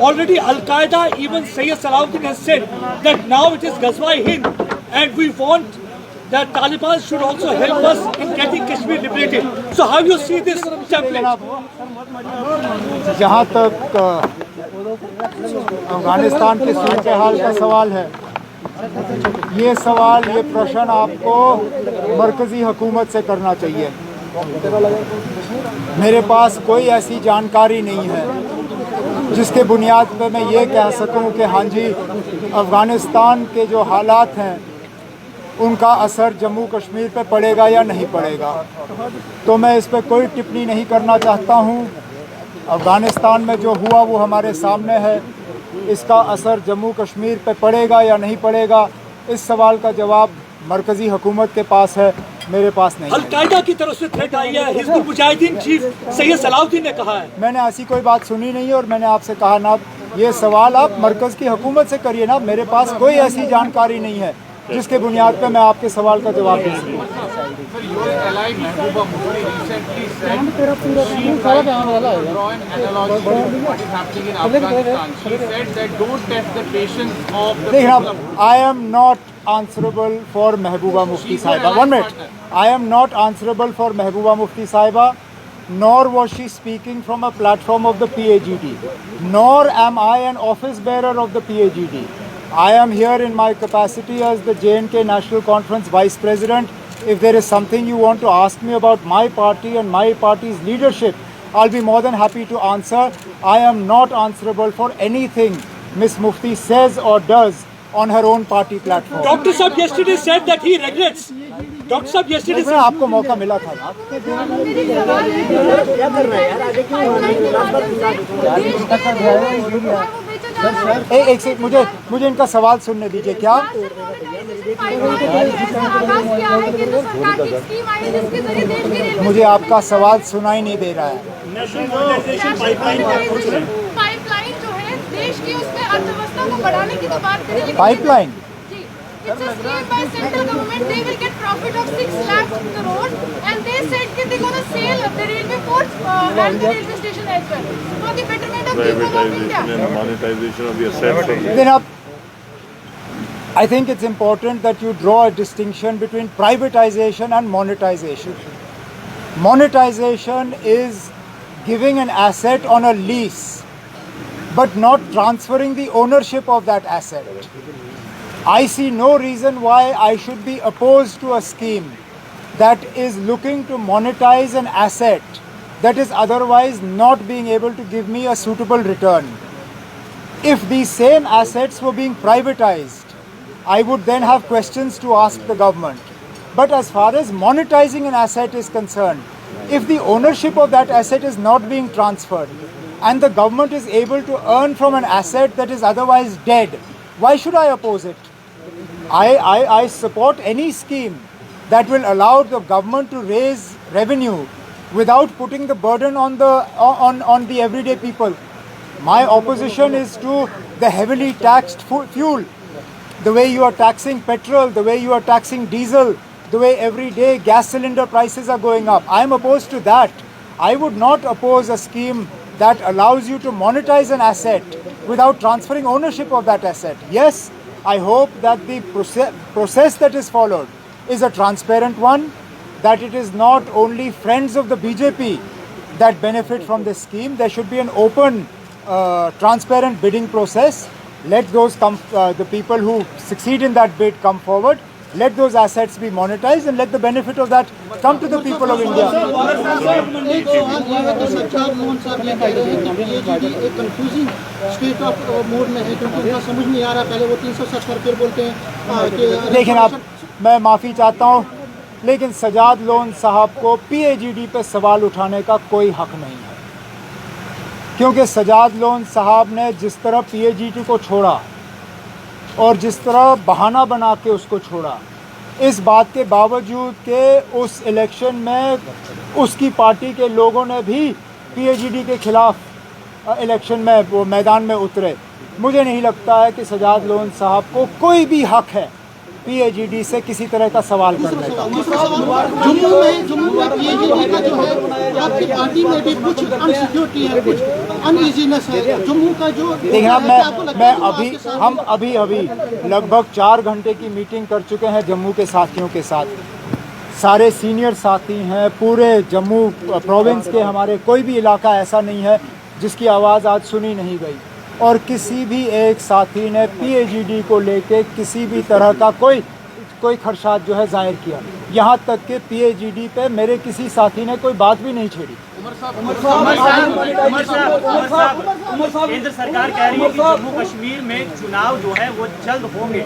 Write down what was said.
already Al-Qaeda, even Sayyid Salahuddin has said that now it is Ghazwa Hind, and we want that Taliban should also help us in getting Kashmir liberated. So how you see this template? जहाँ तक अफगानिस्तान के सूरत हाल का सवाल है, ये सवाल, ये प्रश्न आपको मरकज़ी हुकूमत से करना चाहिए। मेरे पास कोई ऐसी जानकारी नहीं है जिसके बुनियाद पर मैं ये कह सकूं कि हाँ जी, अफ़गानिस्तान के जो हालात हैं उनका असर जम्मू कश्मीर पे पड़ेगा या नहीं पड़ेगा। तो मैं इस पर कोई टिप्पणी नहीं करना चाहता हूँ। अफ़गानिस्तान में जो हुआ वो हमारे सामने है, इसका असर जम्मू कश्मीर पे पड़ेगा या नहीं पड़ेगा, इस सवाल का जवाब मरकज़ी हुकूमत के पास है, मेरे पास नहीं। अल-कायदा की तरफ से थ्रेट आई है, हिज़्बुल मुजाहिदीन चीफ सैयद सलाहुद्दीन ने कहा है। मैंने ऐसी कोई बात सुनी नहीं और मैंने आपसे कहा ना, ये सवाल आप मरकज़ की हुकूमत से करिए ना, मेरे पास कोई ऐसी जानकारी नहीं है जिसके बुनियाद पर मैं आपके सवाल का जवाब दे सकूँ। देखिए, I am not answerable for Mehbooba Mufti Sahiba. 1 minute. I am not answerable for Mehbooba Mufti Sahiba, nor was she speaking from a platform of the PAGD, nor am I an office bearer of the PAGD. I am here in my capacity as the J&K National Conference Vice President. If there is something you want to ask me about my party and my party's leadership, I'll be more than happy to answer. I am not answerable for anything Miss Mufti says or does on her own party platform. Dr. Saab yesterday said that he regrets. Dr. Saab yesterday said आपको मौका मिला था ना। एक second, मुझे इनका सवाल सुनने दीजिए। क्या मुझे आपका सवाल सुनाई नहीं दे रहा है? पाइपलाइन जो है देश की, उसमें अर्थव्यवस्था को बढ़ाने की तो बात करें। Pipeline It's a scheme by central government. They will get profit of 6 lakh crore, and they said that they're going to sell the railway ports and the railway station as well for the betterment of people of India. Privatization and monetization of the assets. Then I think it's important that you draw a distinction between privatization and monetization. Monetization is giving an asset on a lease, but not transferring the ownership of that asset. I see no reason why I should be opposed to a scheme that is looking to monetize an asset that is otherwise not being able to give me a suitable return. If these same assets were being privatized, I would then have questions to ask the government. But as far as monetizing an asset is concerned, if the ownership of that asset is not being transferred and the government is able to earn from an asset that is otherwise dead, why should I oppose it? I support any scheme that will allow the government to raise revenue without putting the burden on the everyday people. My opposition is to the heavily taxed fuel, the way you are taxing petrol, the way you are taxing diesel, the way every day gas cylinder prices are going up. I am opposed to that. I would not oppose a scheme that allows you to monetize an asset without transferring ownership of that asset. Yes, I hope that the process that is followed is a transparent one, that it is not only friends of the BJP that benefit from this scheme. There should be an open, transparent bidding process. Let those the people who succeed in that bid come forward. Let those assets be monetized and let the benefit of that come to the people of India. लेकिन अब मैं माफ़ी चाहता हूँ, लेकिन Sajjad loan साहब को PAGD पे सवाल उठाने का कोई हक नहीं है, क्योंकि सजाद लोन साहब ने जिस तरह PAGD को छोड़ा और जिस तरह बहाना बना के उसको छोड़ा, इस बात के बावजूद कि उस इलेक्शन में उसकी पार्टी के लोगों ने भी PAGD के खिलाफ इलेक्शन में वो मैदान में उतरे, मुझे नहीं लगता है कि सजाद लोन साहब को कोई भी हक है PAGD से किसी तरह का सवाल करने का। जम्मू में PAGD का जो है, आपकी पार्टी में भी कुछ अनसिक्योरिटी है, कुछ अनइजीनेस है जम्मू का जो देखिए हम अभी लगभग 4 घंटे की मीटिंग कर चुके हैं जम्मू के साथियों के साथ। सारे सीनियर साथी हैं, पूरे जम्मू प्रोविंस के हमारे कोई भी इलाका ऐसा नहीं है जिसकी आवाज़ आज सुनी नहीं गई, और किसी भी एक साथी ने PAGD को लेके किसी भी तरह का कोई खदशात जो है जाहिर किया। यहाँ तक कि PAGD पे मेरे किसी साथी ने कोई बात भी नहीं छेड़ी। केंद्र सरकार कह रही है कि जम्मू कश्मीर में चुनाव जो है वो जल्द होंगे,